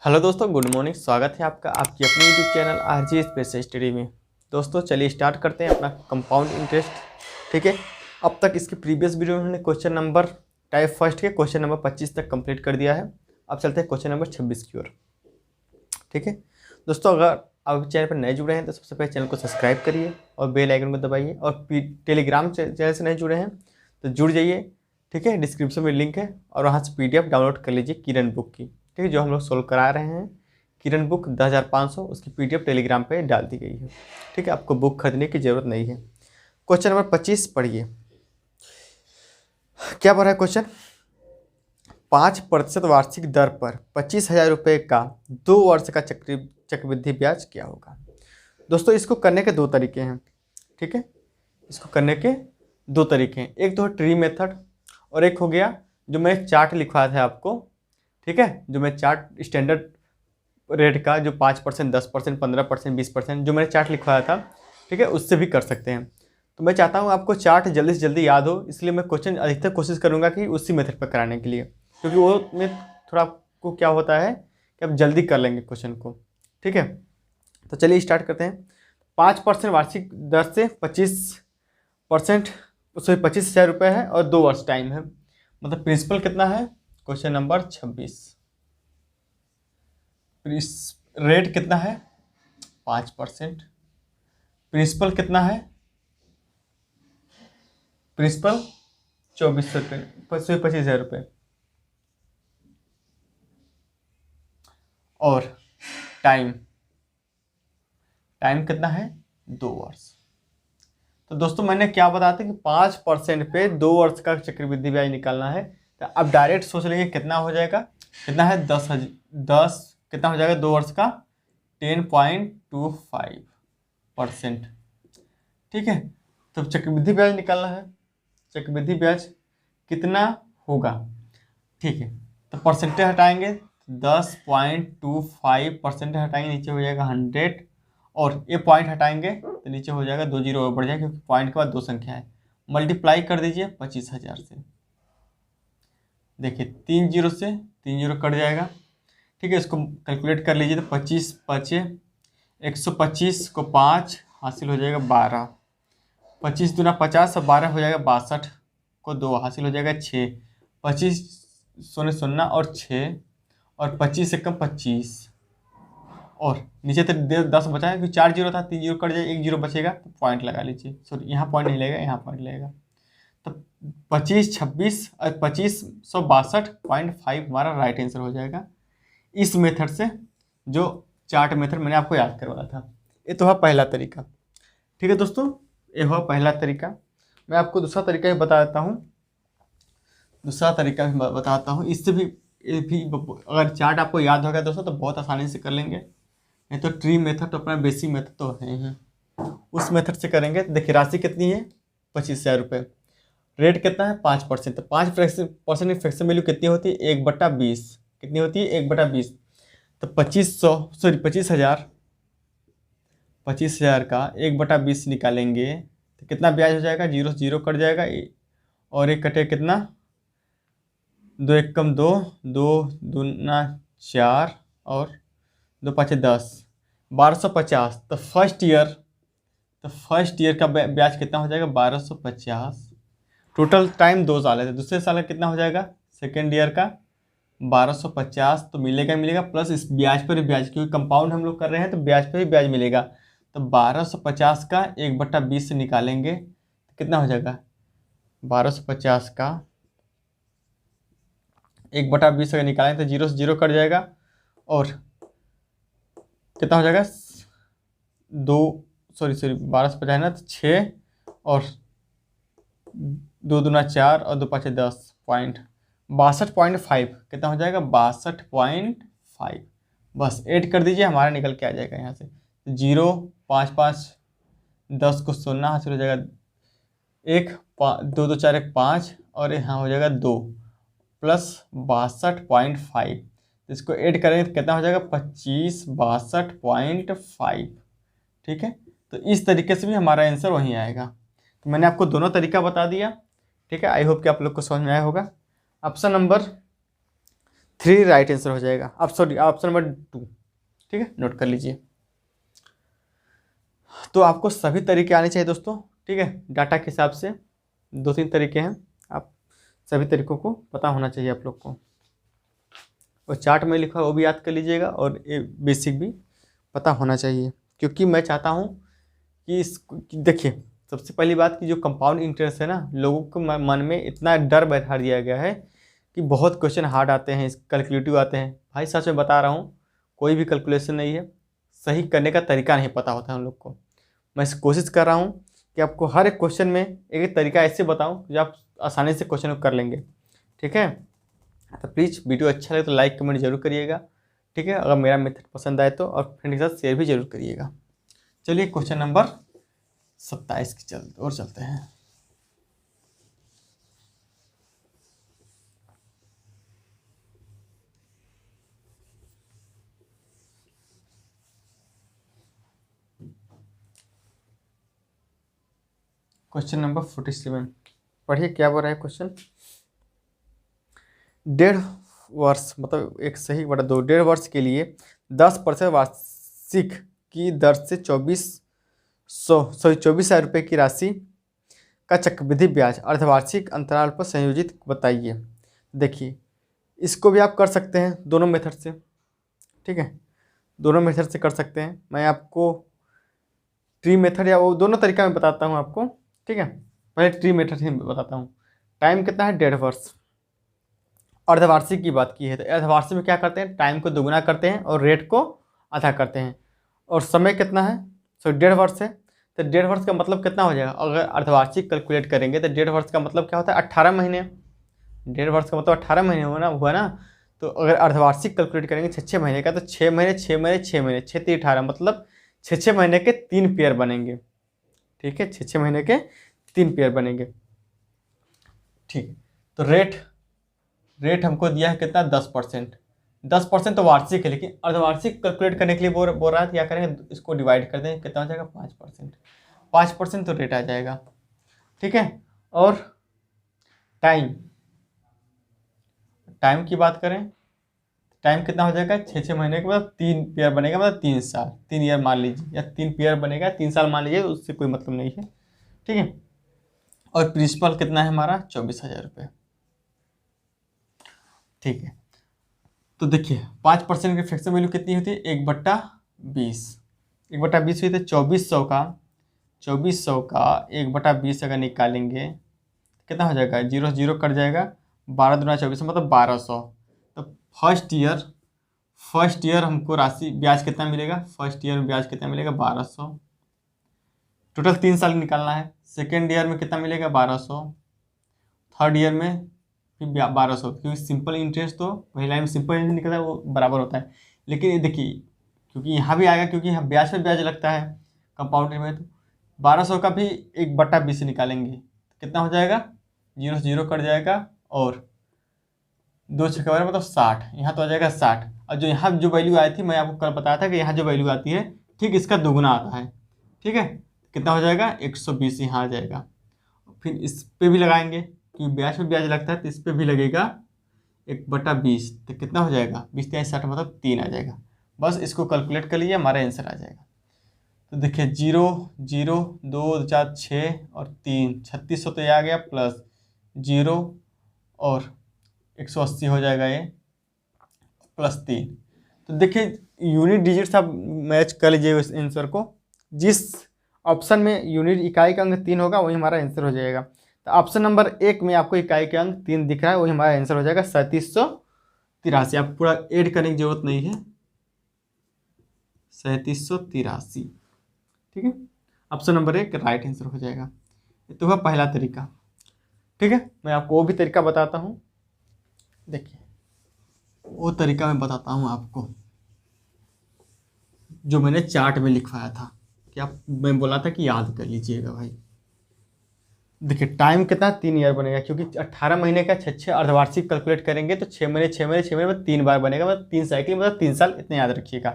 Hello दोस्तों, good morning. स्वागत है आपका आपकी अपनी YouTube channel RG space study में। दोस्तों चलिए स्टार्ट करते हैं अपना कंपाउंड इंटरेस्ट। ठीक है, अब तक इसके प्रीवियस वीडियो में हमने क्वेश्चन नंबर टाइप फर्स्ट के क्वेश्चन नंबर 25 तक कंप्लीट कर दिया है। अब चलते हैं क्वेश्चन नंबर 26 की ओर। ठीक है दोस्तों, अगर आप चैनल पर नए जुड़े हैं तो सबसे पहले चैनल को सब्सक्राइब करिए और बेल आइकन को दबाइए, और टेलीग्राम चैनल से नए जुड़े हैं तो जुड़ जाइए। ठीक है, डिस्क्रिप्शन में लिंक है और वहाँ से PDF डाउनलोड कर लीजिए किरण बुक की। ठीक है, जो हम लोग सोल्व करा रहे हैं किरण बुक 10,500, उसकी PDF टेलीग्राम पे डाल दी गई है। ठीक है, आपको बुक खरीदने की ज़रूरत नहीं है। क्वेश्चन नंबर 25 पढ़िए, क्या पढ़ा है क्वेश्चन। 5% वार्षिक दर पर 25,000 रुपये का 2 वर्ष का चक्रवृद्धि ब्याज क्या होगा। दोस्तों इसको करने के दो तरीके हैं। ठीक है, इसको करने के दो तरीके हैं, एक तो है ट्री मेथड और एक हो गया जो मैं चार्ट लिखवाया था आपको। ठीक है, जो मैं चार्ट स्टैंडर्ड रेट का जो 5%, 10%, 15%, 20% जो मैंने चार्ट लिखवाया था, ठीक है, उससे भी कर सकते हैं। तो मैं चाहता हूँ आपको चार्ट जल्दी से जल्दी याद हो, इसलिए मैं क्वेश्चन अधिकतर कोशिश करूँगा कि उसी मेथड पर कराने के लिए, क्योंकि वो में थोड़ा आपको क्या होता है कि आप जल्दी कर लेंगे क्वेश्चन को। ठीक है, तो चलिए स्टार्ट करते हैं। 5% वार्षिक दर से 25,000 रुपये है और 2 वर्ष टाइम है, मतलब प्रिंसिपल कितना है। क्वेश्चन नंबर 26, रेट कितना है 5%, प्रिंसिपल कितना है, प्रिंसिपल 25,000 रुपये, और टाइम कितना है 2 वर्ष। तो दोस्तों मैंने क्या बताया था कि 5% पे 2 वर्ष का चक्रवृद्धि ब्याज निकालना है। तो अब डायरेक्ट सोच लेंगे कितना हो जाएगा, कितना है 10 कितना हो जाएगा 2 वर्ष का 10.25%। ठीक है, तो चक्रवृद्धि ब्याज निकालना है, चक्रवृद्धि ब्याज कितना होगा। ठीक है, तो परसेंटेज हटाएंगे 10.25% हटाएंगे, नीचे हो जाएगा 100, और ये पॉइंट हटाएंगे तो नीचे हो जाएगा 2 जीरो और बढ़ जाएगा, क्योंकि पॉइंट के बाद 2 संख्या है। मल्टीप्लाई कर दीजिए 25,000 से, देखिए 3 जीरो से 3 जीरो कट जाएगा। ठीक है, इसको कैलकुलेट कर लीजिए तो 25 5 125 को 5 हासिल हो जाएगा 12, 25 दूना 50 और 12 हो जाएगा 62 को 2 हासिल हो जाएगा 6, 25 शून्य शून्य और 6, और 25 एकम 25, और नीचे तो 10 बचा है क्योंकि 4 जीरो था, 3 जीरो कट जाए 1 जीरो बचेगा तो पॉइंट लगा लीजिए। सॉरी, यहाँ पॉइंट नहीं लगेगा, यहाँ पॉइंट लगेगा। तो 25 26 और 25,162.5 हमारा राइट आंसर हो जाएगा, इस मेथड से जो चार्ट मेथड मैंने आपको याद करवाया था। ये तो है पहला तरीका। ठीक है दोस्तों, ये हुआ पहला तरीका। मैं आपको दूसरा तरीका भी बता देता हूँ, इससे भी अगर चार्ट आपको याद होगा दोस्तों तो बहुत आसानी से कर लेंगे। नहीं तो ट्री मेथड तो अपना बेसिक मेथड तो है ही, उस मेथड से करेंगे। देखिए राशि कितनी है 25,000 रुपये, रेट कितना है 5%, तो 5% की फ्रैक्शन वैल्यू कितनी होती है 1/20, कितनी होती है 1/20। तो 25,000 का 1/20 निकालेंगे तो कितना ब्याज हो जाएगा, 0 0 कट जाएगा, और एक कटे कितना 2 एकम 2, 2 दूना 4 और 2 5 10, 1250। तो फर्स्ट ईयर का ब्याज कितना हो जाएगा 1250। टोटल टाइम 2 साल है, तो दूसरे साल का कितना हो जाएगा सेकेंड ईयर का 1250। तो मिलेगा प्लस इस ब्याज पर ही ब्याज, क्योंकि कंपाउंड हम लोग कर रहे हैं तो ब्याज पर ही ब्याज मिलेगा। तो 1250 का 1/20 से निकालेंगे तो कितना हो जाएगा 1250 का 1/20 अगर निकालें तो 0 से 0 कट जाएगा, और कितना हो जाएगा 1250 है ना, तो 6 और 2 दूना 4 और 2 5 10 पॉइंट 62.5, कितना हो जाएगा 62.5। बस ऐड कर दीजिए, हमारा निकल के आ जाएगा यहाँ से 0 5 5 10 को 0 हासिल हो जाएगा 1 2 2 4 1 5, और यहाँ हो जाएगा 2 प्लस 62.5। इसको ऐड करेंगे तो कितना हो जाएगा 25 62.5। ठीक है, तो इस तरीके से भी हमारा आंसर वहीं आएगा। तो मैंने आपको दोनों तरीका बता दिया। ठीक है, आई होप कि आप लोग को समझ में आया होगा। ऑप्शन नंबर 3 राइट आंसर हो जाएगा। अब सॉरी ऑप्शन नंबर 2, ठीक है, नोट कर लीजिए। तो आपको सभी तरीके आने चाहिए दोस्तों, ठीक है, डाटा के हिसाब से 2-3 तरीके हैं, आप सभी तरीकों को पता होना चाहिए आप लोग को। और चार्ट में लिखा है वो भी याद कर लीजिएगा और बेसिक भी पता होना चाहिए, क्योंकि मैं चाहता हूँ कि देखिए, सबसे पहली बात कि जो कंपाउंड इंटरेस्ट है ना, लोगों को मन में इतना डर बैठा दिया गया है कि बहुत क्वेश्चन हार्ड आते हैं, कैलकुलेटिव आते हैं। भाई सच में बता रहा हूँ, कोई भी कैलकुलेशन नहीं है, सही करने का तरीका नहीं पता होता है हम लोग को। मैं कोशिश कर रहा हूँ कि आपको हर एक क्वेश्चन में एक एक तरीका ऐसे बताऊँ जो आप आसानी से क्वेश्चन कर लेंगे, ठीक है। तो प्लीज़ वीडियो अच्छा लगे तो लाइक कमेंट जरूर करिएगा, ठीक है। अगर मेरा मेथड पसंद आए तो, और फ्रेंड के साथ शेयर भी जरूर करिएगा। चलिए क्वेश्चन नंबर 27 की चलते हैं। क्वेश्चन नंबर 47 पढ़िए, क्या बोल रहा है क्वेश्चन। 1.5 वर्ष मतलब 1/2 1.5 वर्ष के लिए 10% वार्षिक की दर से 24,000 रुपये की राशि का चक्रवृद्धि ब्याज अर्धवार्षिक अंतराल पर संयोजित बताइए। देखिए, इसको भी आप कर सकते हैं दोनों मेथड से, ठीक है, दोनों मेथड से कर सकते हैं। मैं आपको ट्री मेथड या वो दोनों तरीका में बताता हूँ आपको, ठीक है। पहले ट्री मेथड ही बताता हूँ। टाइम कितना है, 1.5 वर्ष। अर्धवार्षिक की बात की है तो अर्धवार्षिक में क्या करते हैं, टाइम को दोगुना करते हैं और रेट को आधा करते हैं। और समय कितना है, 1.5 वर्ष है, तो 1.5 वर्ष का मतलब कितना हो जाएगा। अगर अर्धवार्षिक कैलकुलेट करेंगे तो 1.5 वर्ष का मतलब क्या होता है, 18 महीने। 1.5 वर्ष का मतलब 18 महीने हुआ ना। तो अगर अर्धवार्षिक कैलकुलेट करेंगे 6 महीने का, तो 6 महीने 6 महीने 6 महीने 6 3 18, मतलब 6 महीने के 3 पेयर बनेंगे, ठीक है। 6 महीने के 3 पेयर बनेंगे, ठीक। तो रेट हमको दिया है कितना, 10%। 10% तो वार्षिक है, लेकिन अर्धवार्षिक कैलकुलेट करने के लिए बोल रहा है, क्या करेंगे, इसको डिवाइड कर दें, कितना हो जाएगा, 5%। 5% तो रेट आ जाएगा, ठीक है। और टाइम की बात करें, टाइम कितना हो जाएगा, 6 महीने के बाद 3 पेयर बनेगा, मतलब 3 साल, 3 ईयर मान लीजिए, या 3 पेयर बनेगा 3 साल मान लीजिए, उससे कोई मतलब नहीं है, ठीक है। और प्रिंसिपल कितना है हमारा, 24,000 रुपये, ठीक है। तो देखिए 5% की फ्रैक्शन वैल्यू कितनी होती है, 1/20। 1/20 हुई तो 2400 का 1/20 अगर निकालेंगे कितना हो जाएगा, 0 0 कट जाएगा, 12 दूना 24 मतलब 1200। तो फर्स्ट ईयर हमको राशि ब्याज कितना मिलेगा, फर्स्ट ईयर में ब्याज कितना मिलेगा, 1200। टोटल 3 साल निकालना है। सेकेंड ईयर में कितना मिलेगा, 1200। थर्ड ईयर में फिर 1200, क्योंकि सिंपल इंटरेस्ट तो पहला में सिंपल इंटरेस्ट निकलता है वो बराबर होता है। लेकिन ये देखिए, क्योंकि यहाँ भी आएगा, क्योंकि यहाँ ब्याज पे ब्याज लगता है कंपाउंड में, तो 1200 का भी 1/20 निकालेंगे कितना हो जाएगा, 0 0 कट जाएगा, और 2 6 मतलब 60, यहाँ तो आ जाएगा 60। और जो यहाँ जो वैल्यू आई थी, मैं आपको कल बताया था कि यहाँ जो वैल्यू आती है, ठीक इसका दोगुना आता है, ठीक है। कितना हो जाएगा, 120 यहाँ आ जाएगा। फिर इस पे भी लगाएंगे, क्योंकि ब्याज पे ब्याज लगता है, तो इस पे भी लगेगा 1/20, तो कितना हो जाएगा, 20 या 60 मतलब 3 आ जाएगा। बस इसको कैलकुलेट कर लीजिए, हमारा आंसर आ जाएगा। तो देखिए 0 0 2 4 6 और 3, 3600 तो ये आ गया, प्लस 0 और 180 हो जाएगा ये, प्लस 3। तो देखिए यूनिट डिजिट्स आप मैच कर लीजिए इस आंसर को, जिस ऑप्शन में यूनिट इकाई का अंक 3 होगा वही हमारा आंसर हो जाएगा। तो ऑप्शन नंबर 1 में आपको इकाई के अंक 3 दिख रहा है, वही हमारा आंसर हो जाएगा 3783। आप पूरा ऐड करने की जरूरत नहीं है, 3783, ठीक है। ऑप्शन नंबर 1 राइट आंसर हो जाएगा। तो वह पहला तरीका, ठीक है। मैं आपको वो भी तरीका बताता हूँ, देखिए वो तरीका मैं बताता हूँ आपको जो मैंने चार्ट में लिखवाया था, क्या मैं बोला था कि याद कर लीजिएगा भाई। देखिए टाइम कितना, 3 ईयर बनेगा, क्योंकि 18 महीने का 6 अर्धवार्षिक कैलकुलेट करेंगे तो 6 महीने 6 महीने 6 महीने में 3 बार बनेगा, मतलब 3 साइकिल, मतलब 3 साल, इतने याद रखिएगा,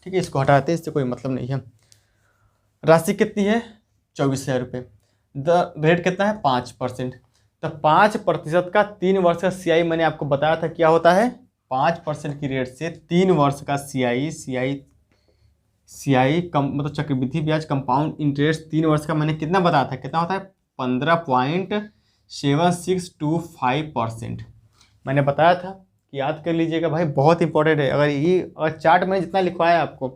ठीक है। इसको हटाते हैं, इससे कोई मतलब नहीं है। राशि कितनी है, 24,000 रुपये। द रेट कितना है, 5%। तो 5% का 3 वर्ष का CI मैंने आपको बताया था क्या होता है, 5% की रेट से 3 वर्ष का सीआई कम मतलब चक्रवृद्धि ब्याज कंपाउंड इंटरेस्ट 3 वर्ष का मैंने कितना बताया था, कितना होता है 15.7625%। मैंने बताया था कि याद कर लीजिएगा भाई, बहुत इंपॉर्टेंट है। अगर चार्ट मैंने जितना लिखवाया आपको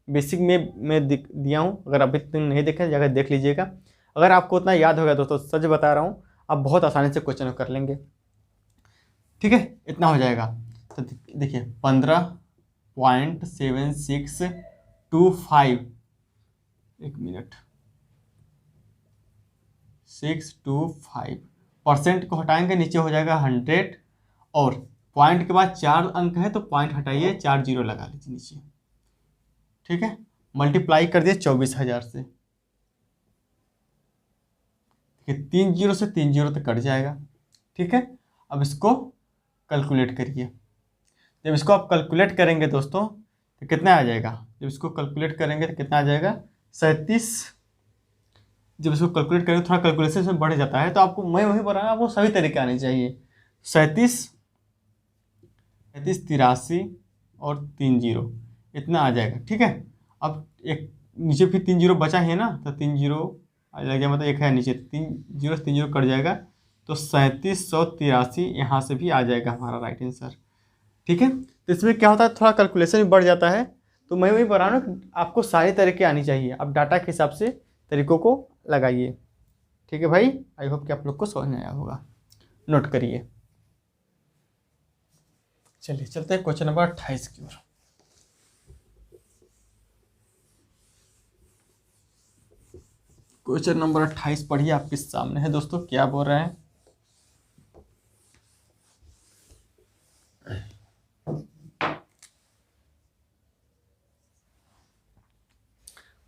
बेसिक में मैं दिया हूँ, अगर अभी तक नहीं देखे जाकर देख लीजिएगा। अगर आपको उतना याद हो गया दोस्तों, सच बता रहा हूँ, आप बहुत आसानी से क्वेश्चन कर लेंगे। ठीक है, इतना हो जाएगा। तो देखिए 15.7625, एक मिनट, 625% को हटाएंगे, नीचे हो जाएगा 100, और पॉइंट के बाद 4 अंक है तो पॉइंट हटाइए, 4 जीरो लगा लीजिए नीचे। ठीक है, मल्टीप्लाई कर दिए 24,000 से। 3 जीरो से 3 जीरो तक कट जाएगा। ठीक है, अब इसको कैलकुलेट करिए। जब इसको आप कैलकुलेट करेंगे दोस्तों तो कितना आ जाएगा, जब इसको कैलकुलेट करेंगे तो कितना आ जाएगा 37। जब इसको कैलकुलेट करेंगे, थोड़ा कैलकुलेशन में बढ़ जाता है, तो आपको मैं वही बोल रहा हूँ, आपको सभी तरीके आने चाहिए। 37, 83 और 3 जीरो, इतना आ जाएगा। ठीक है, अब एक नीचे फिर 3 जीरो बचा है ना, तो 3 जीरो आ जाएगा, मतलब एक है नीचे, 3 जीरो से 3 जीरो कट जाएगा, तो 3783 यहाँ से भी आ जाएगा हमारा राइट आंसर। ठीक है, तो इसमें क्या होता है, थोड़ा कैलकुलेशन भी बढ़ जाता है। तो मैं वही बता रहा हूँ ना, आपको सारे तरीके आनी चाहिए, आप डाटा के हिसाब से तरीकों को लगाइए। ठीक है भाई, आई होप कि आप लोग को समझ में आया होगा, नोट करिए। चलिए चलते हैं क्वेश्चन नंबर 28 की ओर। क्वेश्चन नंबर 28 पढ़िए, आपके सामने है दोस्तों, क्या बोल रहे हैं।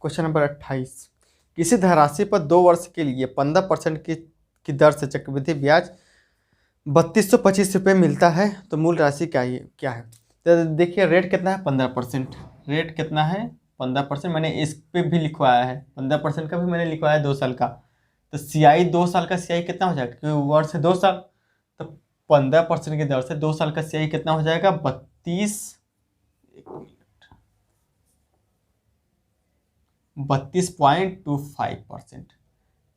क्वेश्चन नंबर 28, किसी धनराशि पर 2 वर्ष के लिए 15% की दर से चक्रवृद्धि ब्याज 3225 रुपये मिलता है, तो मूल राशि क्या है। तो देखिए रेट कितना है 15%, रेट कितना है 15%, मैंने इस पे भी लिखवाया है 15% का भी मैंने लिखवाया है 2 साल का। तो सीआई 2 साल का सीआई कितना हो जाएगा, क्योंकि वर्ष है 2 साल, तो 15% की दर से 2 साल का सीआई कितना हो जाएगा 32.25%।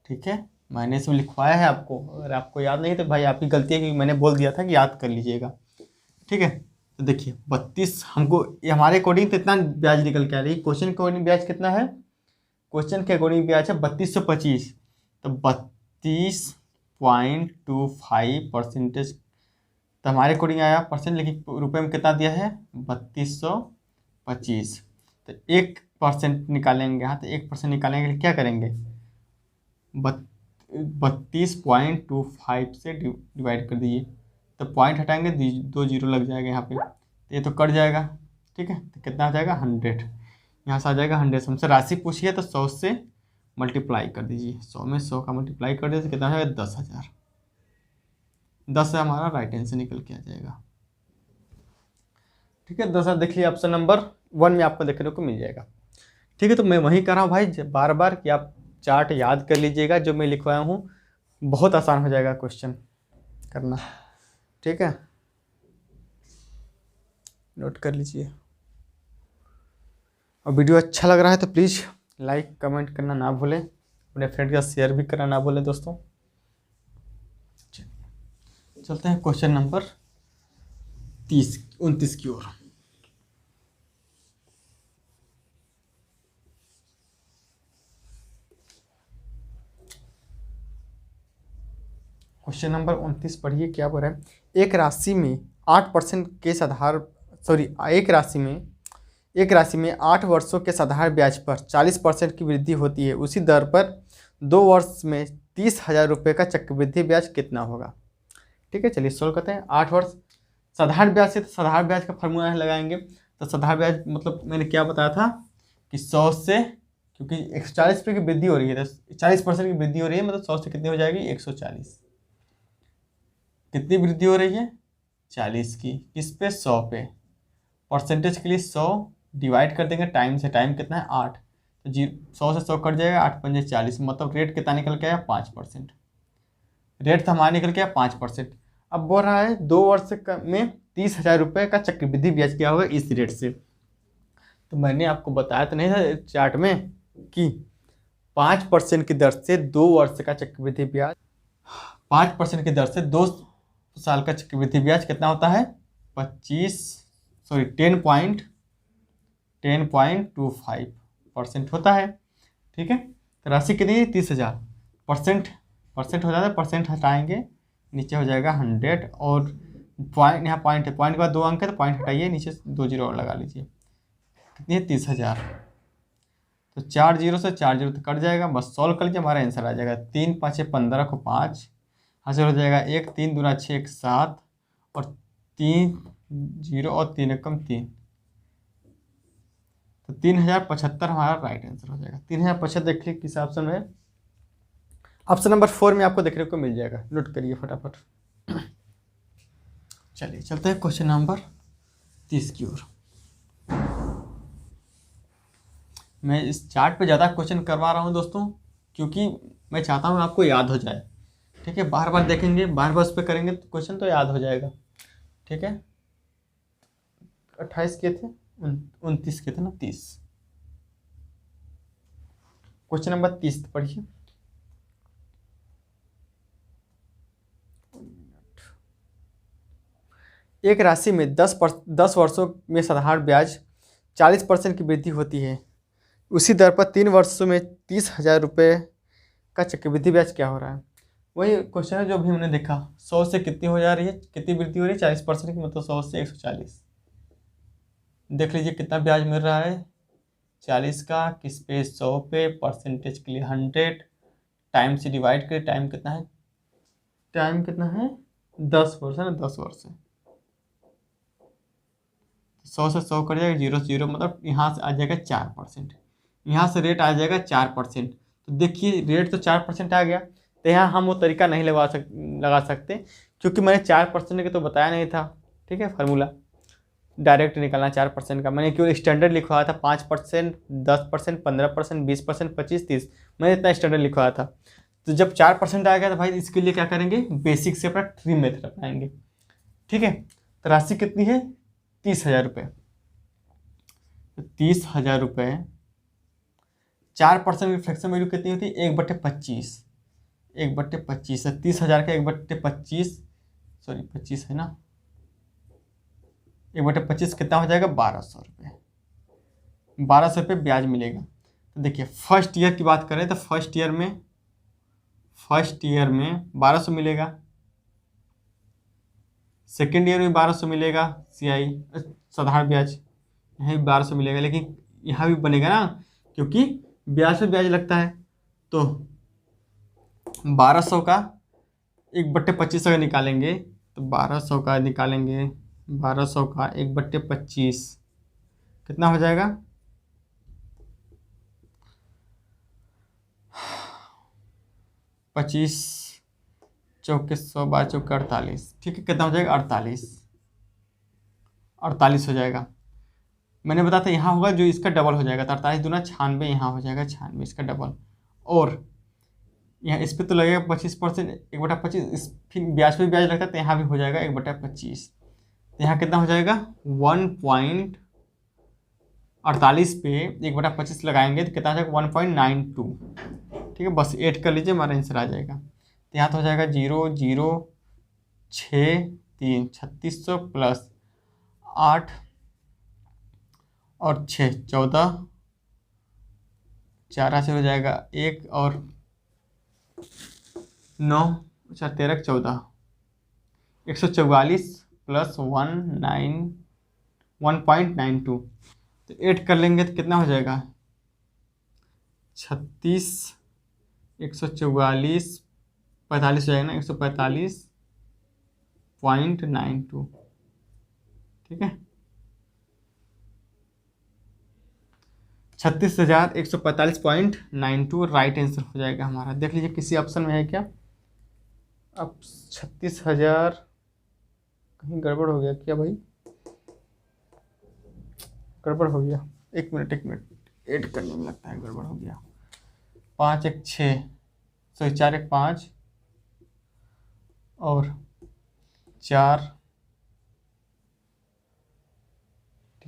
ठीक है, मैंने इसमें लिखवाया है आपको, अगर आपको याद नहीं तो भाई आपकी गलती है कि मैंने बोल दिया था कि याद कर लीजिएगा। ठीक है, तो देखिए 32, हमको हमारे अकॉर्डिंग तो इतना ब्याज निकल के आ रही है। क्वेश्चन के अकॉर्डिंग ब्याज कितना है, क्वेश्चन के अकॉर्डिंग ब्याज है 3225, तो 32.25%, तो हमारे अकॉर्डिंग आया परसेंट, लेकिन रुपए में कितना दिया है 3225। तो 1% निकालेंगे यहाँ, तो 1% निकालेंगे के लिए क्या करेंगे 32.25 से डिवाइड कर दीजिए, तो पॉइंट हटाएंगे 2 जीरो लग जाएगा यहाँ पे, तो ये तो कट जाएगा। ठीक है, तो कितना आ जाएगा 100, यहाँ से आ जाएगा 100। हमसे राशि पूछिए तो 100 से मल्टीप्लाई कर दीजिए, 100 में 100 का मल्टीप्लाई कर दीजिए, कितना आ जाएगा 10,000। 10 से हमारा राइट आंसर निकल के आ जाएगा। ठीक है, 10 देखिए ऑप्शन नंबर 1 में आपको देखने को मिल जाएगा। ठीक है, तो मैं वही कर रहा हूँ भाई बार बार कि आप चार्ट याद कर लीजिएगा, जो मैं लिखवाया हूँ, बहुत आसान हो जाएगा क्वेश्चन करना। ठीक है, नोट कर लीजिए। और वीडियो अच्छा लग रहा है तो प्लीज़ लाइक कमेंट करना ना भूलें, अपने फ्रेंड के साथ शेयर भी करना ना भूलें दोस्तों। चलते हैं क्वेश्चन नंबर 29 की ओर। क्वेश्चन नंबर 29 पढ़िए, क्या बोल रहा है। एक राशि में 8% के एक राशि में 8 वर्षों के साधारण ब्याज पर 40% की वृद्धि होती है, उसी दर पर 2 वर्ष में 30,000 रुपये का चक्रवृद्धि ब्याज कितना होगा। ठीक है, चलिए सोल्व करते हैं। 8 वर्ष साधारण ब्याज से, तो साधारण ब्याज का फॉर्मूला लगाएंगे, तो साधारण ब्याज मतलब मैंने क्या बताया था कि 100 से, क्योंकि 140 रुपये की वृद्धि हो रही है, तो 40% की वृद्धि हो रही है, मतलब 100 से कितनी हो जाएगी 140। कितनी वृद्धि हो रही है 40 की, किस पे 100 पे, परसेंटेज के लिए 100 डिवाइड कर देंगे टाइम से, टाइम कितना है 8, तो 100 से 100 कट जाएगा, 8 पंजे 40, मतलब रेट कितना निकल के आया 5%। रेट तो हमारा निकल के आया 5%। अब बोल रहा है 2 वर्ष में 30,000 रुपये का चक्रवृद्धि ब्याज क्या होगा इस रेट से। तो मैंने आपको बताया तो नहीं था चार्ट में कि 5% की दर से 2 वर्ष का चक्रवृद्धि ब्याज, 5% की दर से 2 साल का चक्रवृद्धि ब्याज कितना होता है 10.25% होता है। ठीक है, तो राशि कितनी है 30,000। परसेंट हो जाता है, परसेंट हटाएंगे नीचे हो जाएगा 100 और पॉइंट, यहाँ पॉइंट है, पॉइंट के बाद 2 अंक है तो पॉइंट हटाइए, नीचे 2 जीरो और लगा लीजिए। कितनी है 30,000। तो 4 जीरो से 4 जीरो तो कट जाएगा, बस सॉल्व कर लीजिए हमारा आंसर आ जाएगा 3 5 15 को 5 हासिल हो जाएगा 1 3 दूना 6 1 7 और 3 जीरो और 3 एकम 3, तो 3075 हमारा राइट आंसर हो जाएगा। 3075 देखिए किस ऑप्शन में, ऑप्शन नंबर 4 में आपको देखने को मिल जाएगा, नोट करिए फटाफट। चलिए चलते हैं क्वेश्चन नंबर 30 की ओर। मैं इस चार्ट पे ज़्यादा क्वेश्चन करवा रहा हूँ दोस्तों, क्योंकि मैं चाहता हूँ आपको याद हो जाए। ठीक है, बार बार देखेंगे, बार बार उस पर करेंगे तो क्वेश्चन तो याद हो जाएगा। ठीक है, 28 के थे, 29 के थे ना, 30। क्वेश्चन नंबर 30 पढ़िए। एक राशि में 10 वर्षों में साधारण ब्याज 40% की वृद्धि होती है, उसी दर पर 3 वर्षों में 30,000 रुपये का चक्रवृद्धि ब्याज क्या हो रहा है। वही क्वेश्चन है जो भी हमने देखा, 100 से कितनी हो जा रही है, कितनी वृद्धि हो रही है 40% की, मतलब 100 से 140। देख लीजिए कितना ब्याज मिल रहा है 40 का, किस पे 100 पे, परसेंटेज के लिए 100, टाइम से डिवाइड करें, टाइम कितना है 10 वर्ष है ना, 10 वर्ष है। 100 से 100 कट जाएगा, 0 से 0, मतलब यहाँ से आ जाएगा 4%, यहाँ से रेट आ जाएगा 4%। तो देखिए रेट तो 4% आ गया, तो यहाँ हम वो तरीका नहीं लगा सकते, क्योंकि मैंने 4% के तो बताया नहीं था। ठीक है, फार्मूला डायरेक्ट निकालना 4% का, मैंने केवल स्टैंडर्ड लिखवाया था 5%, 10%, 15%, 20%, 25, 30, मैंने इतना स्टैंडर्ड लिखवाया था। तो जब 4% आ गया तो भाई इसके लिए क्या करेंगे, बेसिक से अपना ट्री मेथड अपनाएंगे। ठीक है, तो राशि कितनी है 30,000 रुपये। 30,000 रुपये 4% की फ्रैक्शन वैल्यू कितनी होती है 1/25, 1/25 है 30,000 का 1/25, सॉरी 25 है ना, 1/25 कितना हो जाएगा 1200 रुपये, 1200 रुपये ब्याज मिलेगा। तो देखिए फर्स्ट ईयर की बात करें तो फर्स्ट ईयर में 1200 मिलेगा, सेकेंड ईयर में 1200 मिलेगा, CI साधारण ब्याज यहाँ भी 1200 मिलेगा, लेकिन यहाँ भी बनेगा ना, क्योंकि ब्याज पे ब्याज लगता है। तो 1200 का 1/25 अगर निकालेंगे तो 1200 का 1/25 कितना हो जाएगा 25 चौके 100 12 चौके 48। ठीक है, कितना हो जाएगा 48 हो जाएगा। मैंने बताया था यहाँ होगा जो इसका डबल हो जाएगा, तो 48 दूना 96, यहाँ हो जाएगा 96 इसका डबल, और यहाँ इस पर तो लगेगा 25%, 1/25, इस फिर ब्याज पे ब्याज लगता है तो यहाँ भी हो जाएगा 1/25। तो यहाँ कितना हो जाएगा 1.48 पे 1/25 लगाएंगे तो कितना हो जाएगा 1.92। ठीक है, बस ऐड कर लीजिए हमारा आंसर आ जाएगा। तो यहाँ तो हो जाएगा 0 0 6 3 3600 प्लस 8 और 6 14, 4 से हो जाएगा 1 और 9 अच्छा 13 14, 144 प्लस 1.92, तो ऐड कर लेंगे तो कितना हो जाएगा 36 144 45 हो जाएगा ना, 145.92। ठीक है, 36,145.92 राइट आंसर हो जाएगा हमारा। देख लीजिए किसी ऑप्शन में है क्या। अब 36,000 कहीं गड़बड़ हो गया क्या भाई, गड़बड़ हो गया, एक मिनट ऐड करने में लगता है गड़बड़ हो गया। 5 1 6 सॉरी 4 1 5 और 4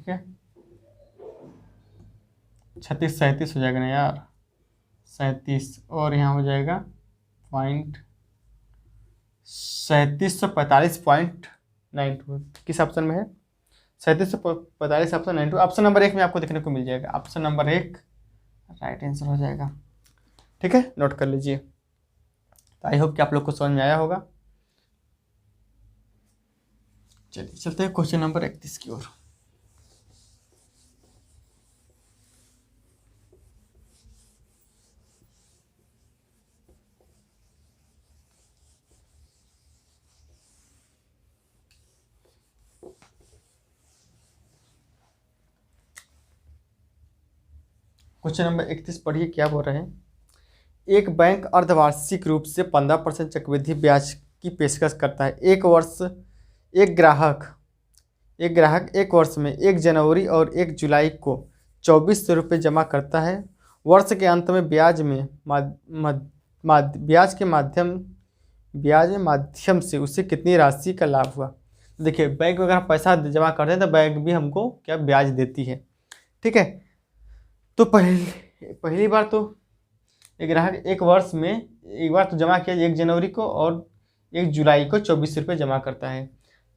ठीक है, 36 37 हो जाएगा ना यार, 37 और यहाँ हो जाएगा पॉइंट 3745.92, किस ऑप्शन में है? 3745.92, ऑप्शन नंबर 1 में आपको देखने को मिल जाएगा। ऑप्शन नंबर 1 राइट आंसर हो जाएगा। ठीक है, नोट कर लीजिए। तो आई होप कि आप लोग को समझ में आया होगा। चलिए चलते हैं क्वेश्चन नंबर 31 की ओर। क्वेश्चन नंबर 31 पढ़िए, क्या बोल रहे हैं। एक बैंक अर्धवार्षिक रूप से 15% चक्रवृद्धि ब्याज की पेशकश करता है। एक ग्राहक एक वर्ष में 1 जनवरी और 1 जुलाई को 2400 रुपये जमा करता है। वर्ष के अंत में ब्याज माध्यम से उसे कितनी राशि का लाभ हुआ। देखिए, बैंक में अगर हम पैसा जमा करते हैं तो बैंक भी हमको क्या ब्याज देती है। ठीक है, तो पहली बार तो एक ग्राहक एक वर्ष में एक बार तो जमा किया 1 जनवरी को और 1 जुलाई को 2400 रुपये जमा करता है।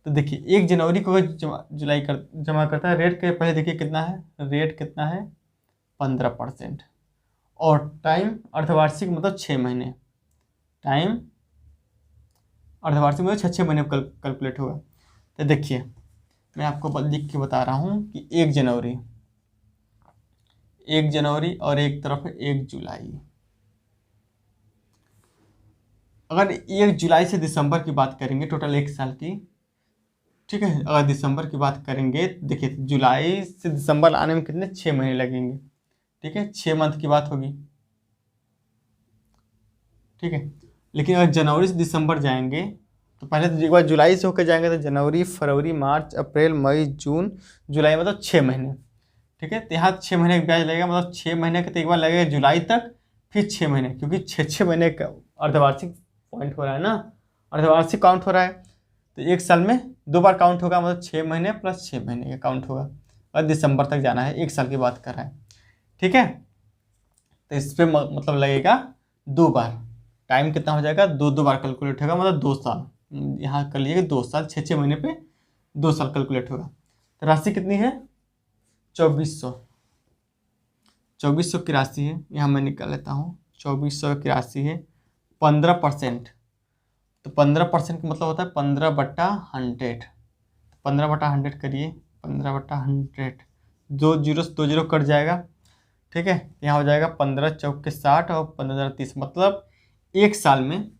तो देखिए 1 जनवरी को जमा करता है। रेट के पहले देखिए कितना है, रेट कितना है 15%, और टाइम अर्धवार्षिक मतलब 6 महीने, टाइम अर्धवार्षिक मतलब 6 महीने कैलकुलेट होगा। तो देखिए मैं आपको लिख के बता रहा हूँ कि 1 जनवरी और एक तरफ 1 जुलाई। अगर 1 जुलाई से दिसंबर की बात करेंगे, टोटल 1 साल की, ठीक है। अगर दिसंबर की बात करेंगे, देखिए जुलाई से दिसंबर आने में कितने 6 महीने लगेंगे, ठीक है, 6 मंथ की बात होगी, ठीक है। लेकिन अगर जनवरी से दिसंबर जाएंगे तो पहले तो एक बार जुलाई से होकर जाएंगे तो जनवरी, फरवरी, मार्च, अप्रैल, मई, जून, जुलाई, मतलब 6 महीने, ठीक है। तो यहाँ 6 महीने का ब्याज लगेगा, मतलब 6 महीने का तो एक बार लगेगा जुलाई तक, फिर 6 महीने, क्योंकि 6 महीने का अर्धवार्षिक पॉइंट हो रहा है ना, अर्धवार्षिक काउंट हो रहा है। तो 1 साल में 2 बार काउंट होगा, मतलब 6 महीने प्लस 6 महीने का काउंट होगा, और दिसंबर तक जाना है, 1 साल की बात कर रहा है, ठीक है। तो इस पर मतलब लगेगा 2 बार, टाइम कितना हो जाएगा 2 बार कैलकुलेट होगा, मतलब 2 साल, यहाँ कर लीजिएगा 2 साल, 6 महीने पे 2 साल कैलकुलेट होगा। तो राशि कितनी है 2400 की राशि है, यहाँ मैं निकाल लेता हूँ। 2400 की राशि है 15%, तो 15% का मतलब होता है 15/100, 15/100 करिए, 15/100, 2 जीरो कट जाएगा, ठीक है। यहाँ हो जाएगा 15 चौके 60 और 15 30, मतलब 1 साल में,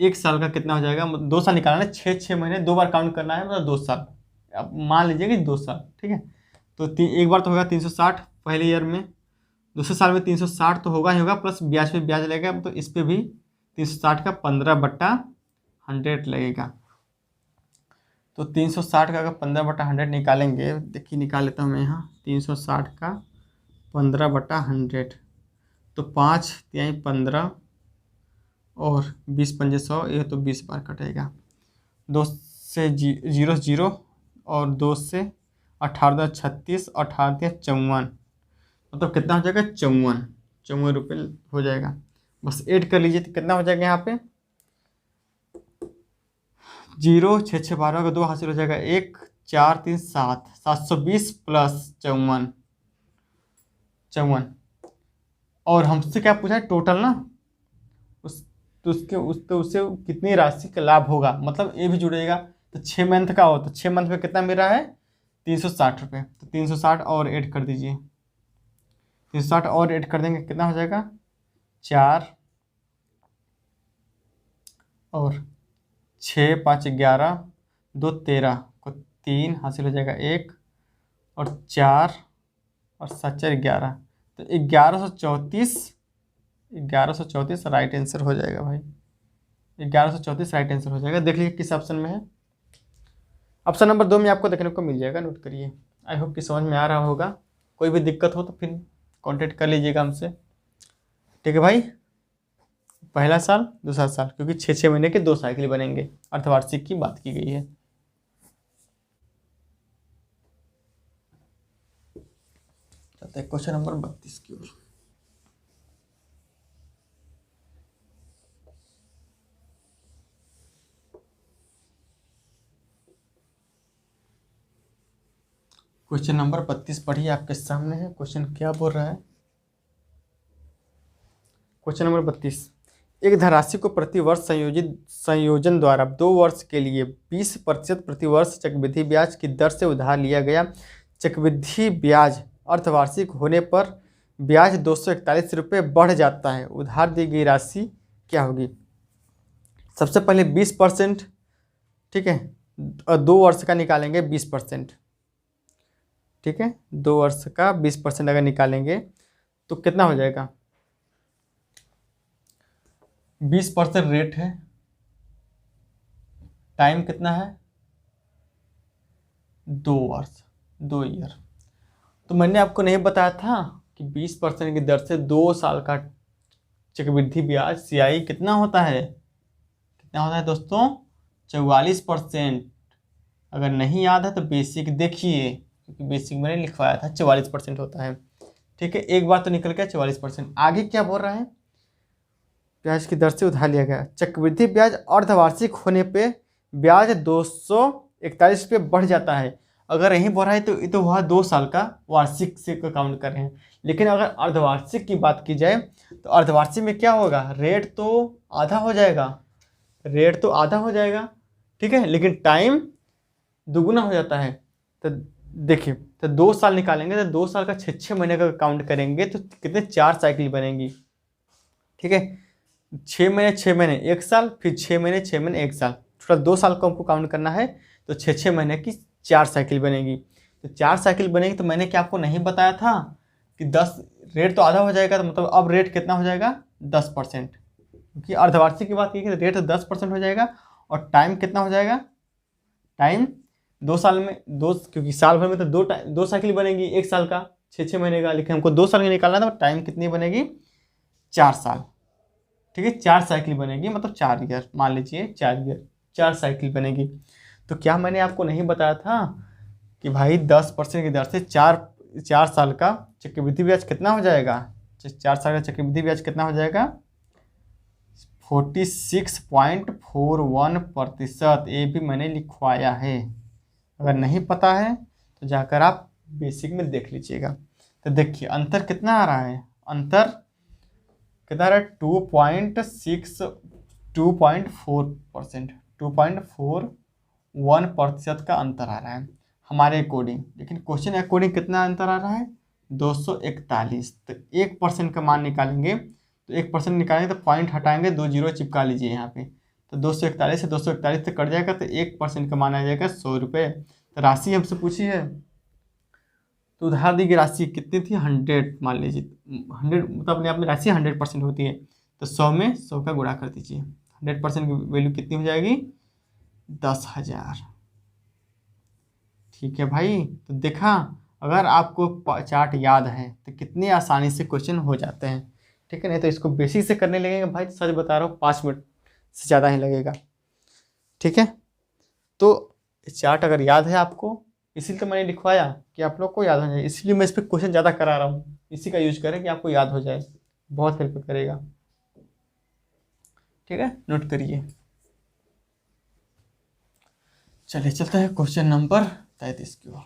1 साल का कितना हो जाएगा, 2 साल निकालना है, 6 महीने 2 बार काउंट करना है, मतलब 2 साल, अब मान लीजिए कि 2 साल, ठीक है। तो एक बार तो होगा 360 पहले ईयर में, दूसरे साल में 360 तो होगा ही होगा, प्लस ब्याज पे ब्याज लगेगा, तो इस पर भी 360 का 15/100 लगेगा। तो 360 का अगर 15/100 निकालेंगे, देखिए निकाल लेता हूँ मैं यहाँ, 360 का 15/100, तो 5 तिहाई 15 और 20 पंजे 100, ये तो 20 बार कटेगा, 2 से 0 और 2 से 18 36, 18 54, मतलब कितना हो जाएगा 54 रुपये हो जाएगा। बस ऐड कर लीजिए तो कितना हो जाएगा, यहाँ पे 0 6 6 12 का 2 हासिल हो जाएगा, 1 4 3 7 720 प्लस 54, और हमसे क्या पूछा है टोटल ना, उससे कितनी राशि का लाभ होगा, मतलब ये भी जुड़ेगा। तो 6 मंथ का हो तो 6 मंथ में कितना मिल रहा है 360 रुपये, तो 360 और ऐड कर दीजिए, 360 और ऐड कर देंगे कितना हो जाएगा 4 और 6 5 11 2 13 को 3 हासिल हो जाएगा 1 और 4 और 7 4 11, तो 1134 राइट आंसर हो जाएगा भाई, 1134 राइट आंसर हो जाएगा। देख लीजिए किस ऑप्शन में है, ऑप्शन नंबर 2 में आपको देखने को मिल जाएगा, नोट करिए। आई होप कि समझ में आ रहा होगा, कोई भी दिक्कत हो तो फिर कांटेक्ट कर लीजिएगा हमसे, ठीक है भाई। पहला साल दूसरा साल, क्योंकि 6 महीने के 2 साइकिल बनेंगे, अर्धवार्षिक की बात की गई है। चलते हैं क्वेश्चन नंबर 32 की ओर। क्वेश्चन नंबर 32 पढ़िए, आपके सामने है। क्वेश्चन क्या बोल रहा है? क्वेश्चन नंबर 32, एक धनराशि को प्रतिवर्ष संयोजन द्वारा 2 वर्ष के लिए 20% प्रतिवर्ष चक्रवृद्धि ब्याज की दर से उधार लिया गया। चक्रवृद्धि ब्याज अर्धवार्षिक होने पर ब्याज 241 रुपये बढ़ जाता है। उधार दी गई राशि क्या होगी? सबसे पहले 20%, ठीक है, 2 वर्ष का निकालेंगे 20%, ठीक है, 2 वर्ष का 20% अगर निकालेंगे तो कितना हो जाएगा? 20% रेट है, टाइम कितना है? 2 वर्ष, 2 ईयर। तो मैंने आपको नहीं बताया था कि 20% की दर से 2 साल का चक्रवृद्धि ब्याज CI कितना होता है? कितना होता है दोस्तों? 44%। अगर नहीं याद है तो बेसिक देखिए, क्योंकि बेसिक मैंने लिखवाया था 44% होता है। ठीक है, एक बार तो निकल गया 44%। आगे क्या बोल रहा है? ब्याज की दर से उधार लिया गया। चक्रवृद्धि ब्याज अर्धवार्षिक होने पे ब्याज 241 रुपये बढ़ जाता है। अगर यहीं बोल रहा है तो ये तो वह 2 साल का वार्षिक से काउंट कर रहे हैं। लेकिन अगर अर्धवार्षिक की बात की जाए तो अर्धवार्षिक में क्या होगा? रेट तो आधा हो जाएगा, रेट तो आधा हो जाएगा, ठीक है, लेकिन टाइम दुगुना हो जाता है। तो देखिए, तो 2 साल निकालेंगे तो 2 साल का 6 महीने का काउंट करेंगे तो कितने? 4 साइकिल बनेंगी, ठीक है। 6 महीने 6 महीने 1 साल, फिर 6 महीने 6 महीने 1 साल, थोड़ा 2 साल को हमको काउंट करना है तो 6 महीने की 4 साइकिल बनेगी। तो 4 साइकिल बनेगी तो मैंने क्या आपको नहीं बताया था कि 10 रेट तो आधा हो जाएगा, तो मतलब अब रेट कितना हो जाएगा? 10%, क्योंकि अर्धवार्षिक की बात की रेट तो 10% हो जाएगा। और टाइम कितना हो जाएगा? टाइम 2 साल में क्योंकि साल भर में तो 2 साइकिल बनेगी 1 साल का 6 महीने का, लेकिन हमको 2 साल का निकालना था। टाइम कितनी बनेगी? 4 साल, ठीक है, 4 साइकिल बनेगी, मतलब 4 ईयर, मान लीजिए 4 ईयर, 4 साइकिल बनेगी। तो क्या मैंने आपको नहीं बताया था कि भाई 10% की दर से 4 साल का चक्रवृद्धि ब्याज कितना हो जाएगा? 4 साल का चक्रवृद्धि ब्याज कितना हो जाएगा? 46.41%। ये भी मैंने लिखवाया है, अगर नहीं पता है तो जाकर आप बेसिक में देख लीजिएगा। तो देखिए अंतर कितना आ रहा है? अंतर कितना आ रहा है? 2.41% 2.41% का अंतर आ रहा है हमारे अकॉर्डिंग। लेकिन क्वेश्चन अकॉर्डिंग कितना अंतर आ रहा है? 241। तो 1% का मान निकालेंगे, तो 1% निकालेंगे तो पॉइंट हटाएंगे, 2 जीरो चिपका लीजिए यहाँ पे। तो 241 से 241 से कट जाएगा तो 1% का मान आ जाएगा 100 रुपये। तो राशि हमसे पूछी है, तो उधार दी गई राशि कितनी थी? 100 मान लीजिए। 100 मतलब अपने आप में राशि 100% होती है, तो 100 में 100 का गुणा कर दीजिए। 100% की वैल्यू कितनी हो जाएगी? 10,000। ठीक है भाई, तो देखा, अगर आपको चार्ट याद है तो कितनी आसानी से क्वेश्चन हो जाते हैं, ठीक है। नहीं तो इसको बेसिक से करने लगेंगे भाई, सच बता रहा हूँ 5 मिनट से ज़्यादा ही लगेगा, ठीक है। तो चार्ट अगर याद है आपको, इसीलिए तो मैंने लिखवाया कि आप लोग को याद हो जाए, इसलिए मैं इस पर क्वेश्चन ज़्यादा करा रहा हूँ। इसी का यूज करें कि आपको याद हो जाए, बहुत हेल्प करेगा, ठीक है, नोट करिए। चलिए चलते हैं क्वेश्चन नंबर 33 की ओर।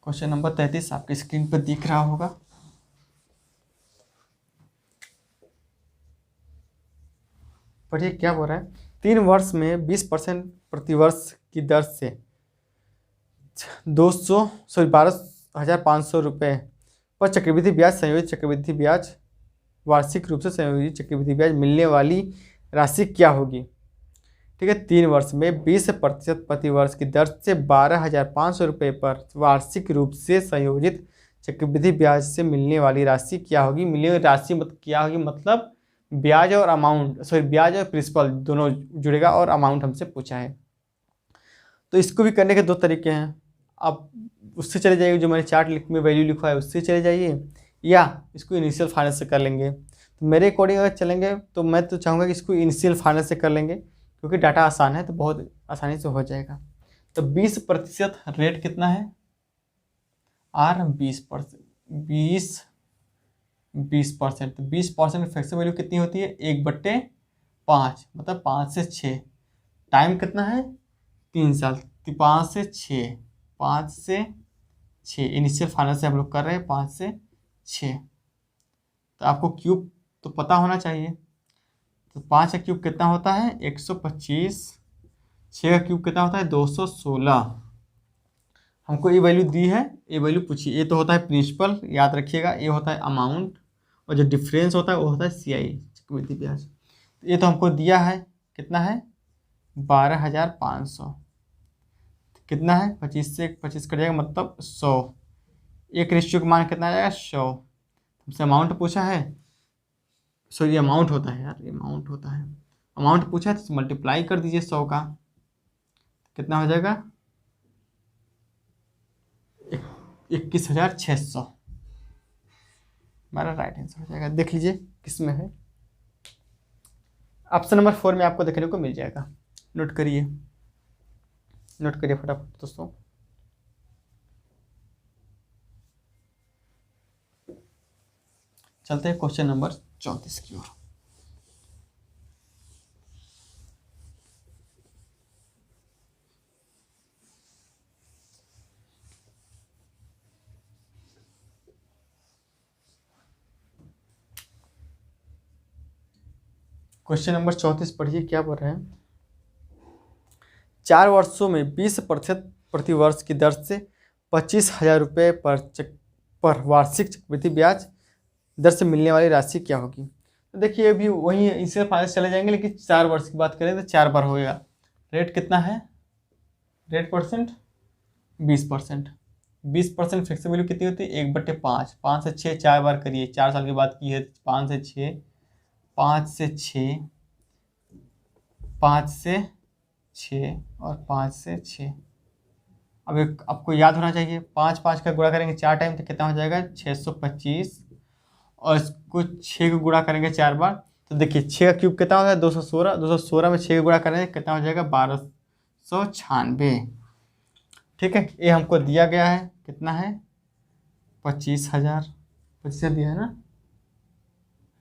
क्वेश्चन नंबर 33 आपकी स्क्रीन पर दिख रहा होगा। पढ़िए क्या बोल रहा है। 3 वर्ष में 20% प्रतिवर्ष की दर से 12,500 रुपये पर चक्रवृद्धि ब्याज संयोजित चक्रवृद्धि ब्याज वार्षिक रूप से संयोजित चक्रवृद्धि ब्याज मिलने वाली राशि क्या होगी? ठीक है, 3 वर्ष में 20% प्रतिवर्ष की दर से 12,500 रुपये पर वार्षिक रूप से संयोजित चक्रवृद्धि ब्याज से मिलने वाली राशि क्या होगी? मिलने वाली राशि क्या होगी? मतलब ब्याज और अमाउंट, ब्याज और प्रिंसिपल दोनों जुड़ेगा, और अमाउंट हमसे पूछा है। तो इसको भी करने के 2 तरीके हैं। आप उससे चले जाइए, जो मैंने चार्ट में वैल्यू लिखा है उससे चले जाइए, या इसको इनिशियल फाइनेंस से कर लेंगे। तो मेरे अकॉर्डिंग अगर चलेंगे तो मैं तो चाहूँगा कि इसको इनिशियल फाइनेंस से कर लेंगे, क्योंकि डाटा आसान है तो बहुत आसानी से हो जाएगा। तो 20% रेट कितना है आर 20%, 20% तो 20% फिक्स वैल्यू कितनी होती है 1/5, मतलब 5 से 6। टाइम कितना है 3 साल, 5 से 6 इनिशियल फाइनल से हम लोग कर रहे हैं 5 से 6। तो आपको क्यूब तो पता होना चाहिए। तो 5 का क्यूब कितना होता है 125, 6 का क्यूब कितना होता है 216। हमको ये वैल्यू दी है, ये वैल्यू पूछी। ये तो होता है प्रिंसिपल, याद रखिएगा, ये होता है अमाउंट, और जो डिफरेंस होता है वो होता है CI, चक्रवृद्धि ब्याज। तो ये तो हमको दिया है कितना है 12,500। कितना है 25 से 25 कट जाएगा मतलब 100। एक रेशियो का मान कितना आ जाएगा 100। हमसे अमाउंट पूछा है, सॉरी अमाउंट होता है यार, अमाउंट होता है, अमाउंट पूछा है तो मल्टीप्लाई कर दीजिए 100 का, कितना हो जाएगा 21,600। हमारा राइट आंसर हो जाएगा। देख लीजिए किस में है, ऑप्शन नंबर 4 में आपको देखने को मिल जाएगा। नोट करिए, नोट करिए फटाफट दोस्तों। चलते हैं क्वेश्चन नंबर 34 की ओर। क्वेश्चन नंबर 34 पढ़िए, क्या बोल रहे हैं। 4 वर्षों में 20% प्रति वर्ष की दर से 25,000 रुपये पर वार्षिक चक्रवृद्धि ब्याज दर से मिलने वाली राशि क्या होगी। तो देखिए अभी वही इससे फायदे चले जाएंगे, लेकिन 4 वर्ष की बात करें तो 4 बार होएगा। रेट कितना है, रेट परसेंट 20%, 20% फिक्स वैल्यू कितनी होती है 1/5, 5 से 6 4 बार करिए, 4 साल की बात की है, 5 से 6, 5 से 6, 5 से 6 और 5 से 6। अब एक आपको याद होना चाहिए, 5 का गुणा करेंगे 4 टाइम तो कितना हो जाएगा 625, और इसको 6 को गुणा करेंगे 4 बार तो देखिए 6 का क्यूब कितना होगा 216, 216 में 6 को गुणा करेंगे कितना हो जाएगा 1296। ठीक है, ये हमको दिया गया है, कितना है 25,000, 25,000 दिया है ना,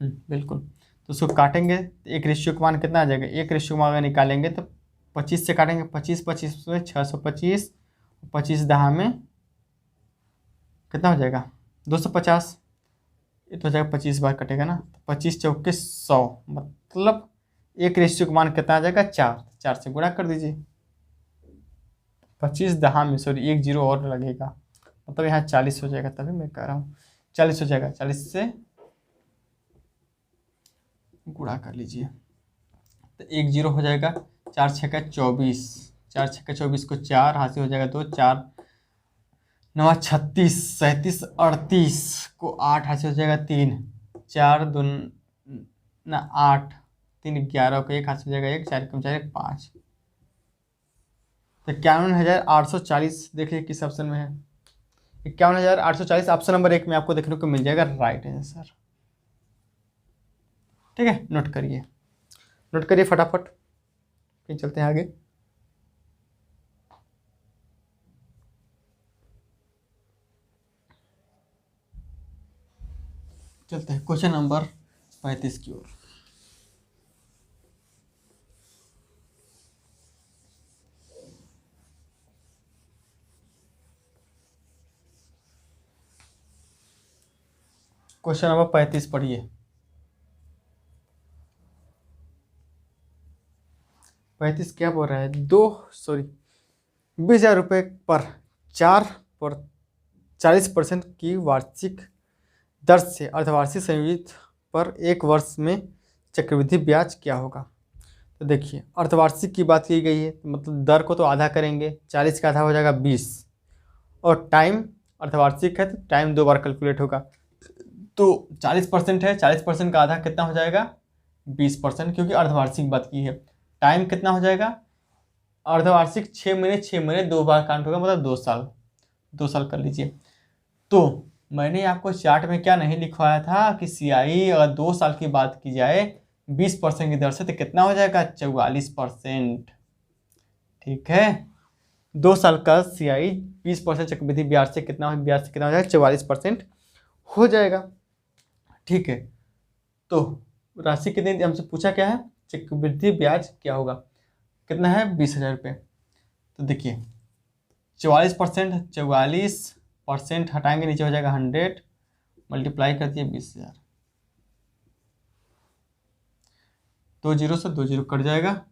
बिल्कुल। तो उसको काटेंगे तो एक रेशियो का मान कितना आ जाएगा, एक रेशियो का मान अगर निकालेंगे तो 25 से काटेंगे, 25 में 625, 25 दहा में कितना हो जाएगा 250, ये तो हो जाएगा 25 बार कटेगा ना, 25 चौके 100, मतलब एक रेशियो का मान कितना आ जाएगा 4, 4 से गुणा कर दीजिए। 25 दहा में सॉरी 1 0 और लगेगा, मतलब यहाँ 40 हो जाएगा, तभी मैं कह रहा हूँ 40 हो जाएगा, 40 से गुणा कर लीजिए तो 1 0 हो जाएगा, 4 6 24, 4 6 24 को 4 हाथ से हो जाएगा 2, 4 9 36, 37 38 को 8 हाथ से हो जाएगा 3, 4 2 ना 8, 3 11 को 1 हाथ से हो जाएगा 1, 4 कम 4 5। तो 51,840 देखिए किस ऑप्शन में है, 51,840 ऑप्शन नंबर 1 में आपको देखने को मिल जाएगा राइट आंसर। ठीक है, नोट करिए, नोट करिए फटाफट, फिर चलते हैं आगे। चलते हैं क्वेश्चन नंबर 35 की ओर। क्वेश्चन नंबर 35 पढ़िए। 35 क्या बोल रहा है, 20,000 रुपये पर 40% की वार्षिक दर से अर्धवार्षिक संयोजित पर 1 वर्ष में चक्रवृद्धि ब्याज क्या होगा। तो देखिए अर्धवार्षिक की बात की गई है, मतलब दर को तो आधा करेंगे, 40 का आधा हो जाएगा 20, और टाइम अर्धवार्षिक है तो टाइम 2 बार कैलकुलेट होगा, तो 40% है, 40% का आधा कितना हो जाएगा 20%, क्योंकि अर्धवार्षिक बात की है। टाइम कितना हो जाएगा अर्धवार्षिक 6 महीने, 6 महीने 2 बार काउंट होगा, मतलब 2 साल, 2 साल कर लीजिए। तो मैंने आपको चार्ट में क्या नहीं लिखवाया था कि CI अगर 2 साल की बात की जाए 20% की दर से, तो कितना हो जाएगा 44%। ठीक है, 2 साल का CI 20% चक्रवृद्धि ब्याज से कितना हो जाएगा 44% हो जाएगा। ठीक है, तो राशि कितनी हमसे पूछा क्या है, चक्रवृद्धि ब्याज क्या होगा, कितना है 20,000 रुपये। तो देखिए 44% हटाएंगे, नीचे हो जाएगा 100, मल्टीप्लाई कर दिए 20,000, 2 जीरो से 2 जीरो कट जाएगा,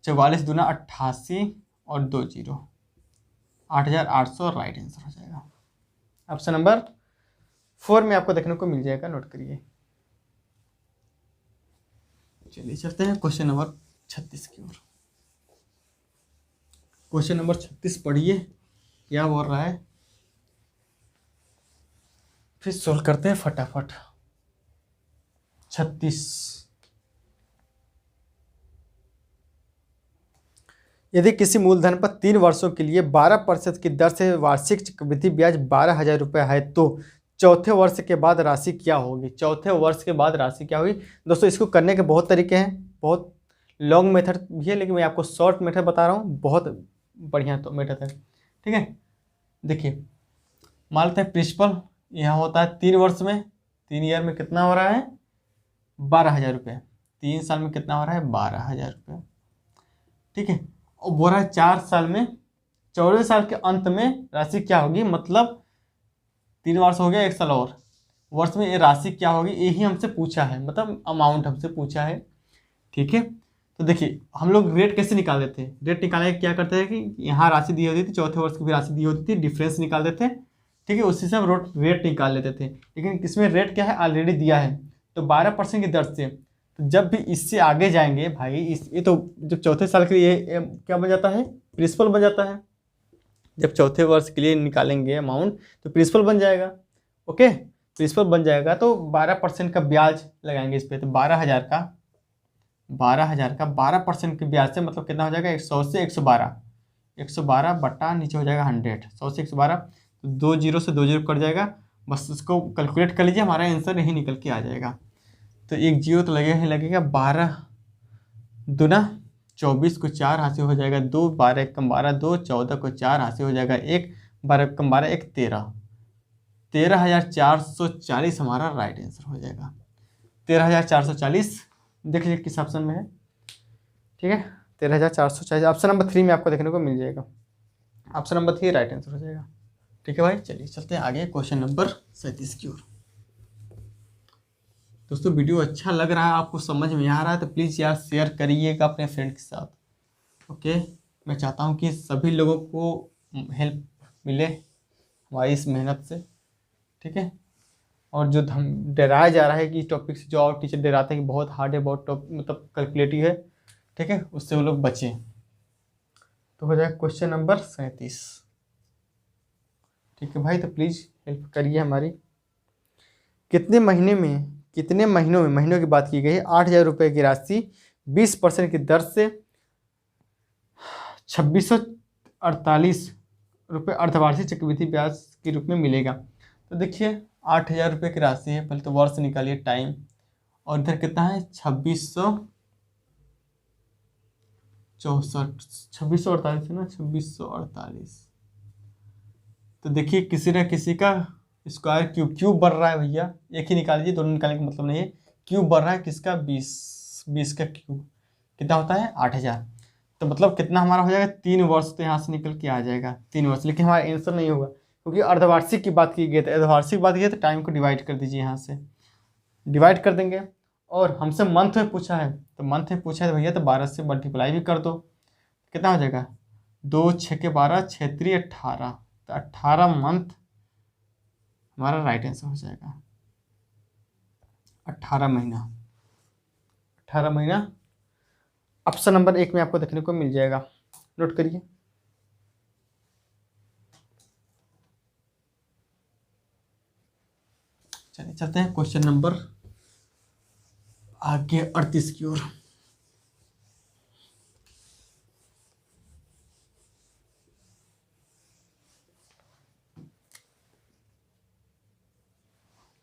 44 दूना 88 और 2 जीरो 8,800, राइट आंसर हो जाएगा। ऑप्शन नंबर 4 में आपको देखने को मिल जाएगा, नोट करिए। चलिए चलते हैं क्वेश्चन नंबर 36 की ओर। क्वेश्चन नंबर 36 पढ़िए क्या बोल रहा है, फिर सोल्व करते हैं फटाफट। 36, यदि किसी मूलधन पर 3 वर्षों के लिए 12% की दर से वार्षिक चक्रवृद्धि ब्याज 12,000 रुपये है, तो चौथे वर्ष के बाद राशि क्या होगी। चौथे वर्ष के बाद राशि क्या होगी। दोस्तों इसको करने के बहुत तरीके हैं, बहुत लॉन्ग मेथड भी है, लेकिन मैं आपको शॉर्ट मेथड बता रहा हूँ, बहुत बढ़िया तो मेथड है। ठीक है, देखिए मान लेते हैं प्रिंसिपल यहाँ होता है 3 वर्ष में, 3 ईयर में कितना हो रहा है 12,000 रुपये, 3 साल में कितना हो रहा है 12,000 रुपये। ठीक है, और बोल रहा है 4 साल में, 14वें साल के अंत में राशि क्या होगी, मतलब 3 वर्ष हो गया, 1 साल और वर्ष में ये राशि क्या होगी, यही हमसे पूछा है, मतलब अमाउंट हमसे पूछा है। ठीक है, तो देखिए हम लोग रेट कैसे निकाल देते हैं, रेट निकालने के क्या करते हैं कि यहाँ राशि दी होती थी, चौथे वर्ष की भी राशि दी होती थी, डिफरेंस निकाल देते हैं। ठीक है, उसी से हम रेट निकाल लेते थे, लेकिन इसमें रेट क्या है ऑलरेडी दिया है, तो 12% की दर से। तो जब भी इससे आगे जाएंगे भाई, ये तो जब चौथे साल के लिए क्या बन जाता है, प्रिंसिपल बन जाता है। जब चौथे वर्ष के लिए निकालेंगे अमाउंट तो प्रिंसिपल बन जाएगा। ओके, प्रिंसिपल बन जाएगा तो 12% का ब्याज लगाएंगे इस पर, तो 12,000 का 12% के ब्याज से मतलब कितना हो जाएगा 100 से 112, 112 बटा नीचे हो जाएगा 100, 100 से 112, तो 2 जीरो से 2 जीरो कट जाएगा, बस उसको कैलकुलेट कर लीजिए, हमारा आंसर यही निकल के आ जाएगा। तो 1 जीरो तो लगेगा 12 दूना 24 को 4 हाथ से हो जाएगा 2, 12 कम 12 2, 14 को 4 हाथ से हो जाएगा 1, 12 कम 12 1, 13,440 हमारा राइट आंसर हो जाएगा। 13,440 देख लीजिए किस ऑप्शन में है। ठीक है, 13,440 ऑप्शन नंबर 3 में आपको देखने को मिल जाएगा। ऑप्शन नंबर 3 राइट आंसर हो जाएगा। ठीक है भाई, चलिए चलते हैं आगे क्वेश्चन नंबर 37 की ओर। दोस्तों वीडियो अच्छा लग रहा है, आपको समझ में आ रहा है तो प्लीज़ यार शेयर करिएगा अपने फ्रेंड के साथ। ओके, मैं चाहता हूँ कि सभी लोगों को हेल्प मिले हमारी इस मेहनत से। ठीक है, और जो हम डराया जा रहा है कि टॉपिक से, जो और टीचर डराते हैं कि बहुत हार्ड है, बहुत मतलब कैलकुलेटिव है, ठीक है, उससे वो लोग बचें। तो हो जाएगा क्वेश्चन नंबर 37। ठीक है भाई, तो प्लीज़ हेल्प करिए हमारी। कितने महीनों में, महीनों की बात की गई है, 8,000 रुपये की राशि 20% की दर से 2,648 रुपये अर्धवार्षिक चक्रवृद्धि ब्याज के रूप में मिलेगा। तो देखिए 8,000 रुपये की राशि है, पहले तो वर्ष निकालिए टाइम, और इधर कितना है 2648 है ना, 2648। तो देखिए किसी न किसी का स्क्वायर क्यूब बढ़ रहा है भैया, एक ही निकाल लीजिए, दोनों निकालने का मतलब नहीं है, क्यूब बढ़ रहा है किसका 20 का क्यूब कितना होता है 8,000। तो मतलब कितना हमारा हो जाएगा 3 वर्ष, तो यहाँ से निकल के आ जाएगा 3 वर्ष, लेकिन हमारा आंसर नहीं होगा क्योंकि अर्धवार्षिक की बात की गई है। अर्धवार्षिक बात की है तो टाइम को डिवाइड कर दीजिए, यहाँ से डिवाइड कर देंगे, और हमसे मंथ में पूछा है तो मंथ में पूछा है भैया, तो 12 से मल्टीप्लाई भी कर दो, कितना हो जाएगा 2 6 के 12 6 3 18, तो 18 मंथ हमारा राइट आंसर हो जाएगा। 18 महीना, 18 महीना ऑप्शन नंबर 1 में आपको देखने को मिल जाएगा, नोट करिए। चलिए चलते हैं क्वेश्चन नंबर आगे 38 की ओर।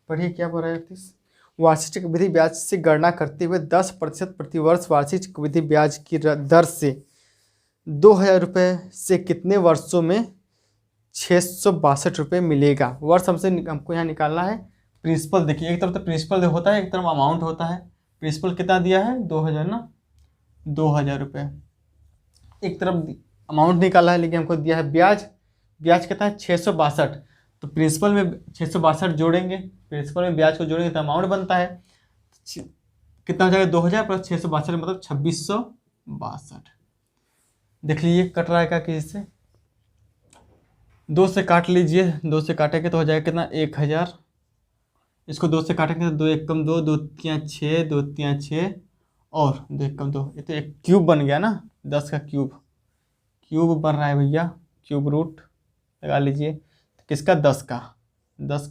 पढ़िए क्या बोल रहा है 38। वार्षिक चक्रवृद्धि ब्याज से गणना करते हुए 10% प्रतिवर्ष वार्षिक चक्रवृद्धि ब्याज की दर से 2,000 रुपये से कितने वर्षों में 662 रुपये मिलेगा। वर्ष हमको यहाँ निकालना है। प्रिंसिपल देखिए, एक तरफ तो प्रिंसिपल होता है, एक तरफ अमाउंट होता है। प्रिंसिपल कितना दिया है 2,000 ना, 2,000 रुपये। एक तरफ अमाउंट निकाला है, लेकिन हमको दिया है ब्याज। ब्याज कितना है 662। तो प्रिंसिपल में 662 जोड़ेंगे, प्रिंसिपल में ब्याज को जोड़ेंगे तो अमाउंट बनता है कितना हो जाएगा 2,000 प्लस 662 मतलब 2,662। देख लीजिए कट रहा है क्या किसी से, 2 से काट लीजिए, 2 से काटेंगे तो हो जाएगा कितना 1,000। इसको 2 से काटेंगे तो 2 1 कम 2, 2 3 6, 2 3 6 और 2 1 कम 2, ये तो एक क्यूब बन गया ना, 10 का क्यूब बन रहा है भैया, क्यूब रूट लगा लीजिए। तो किसका 10 का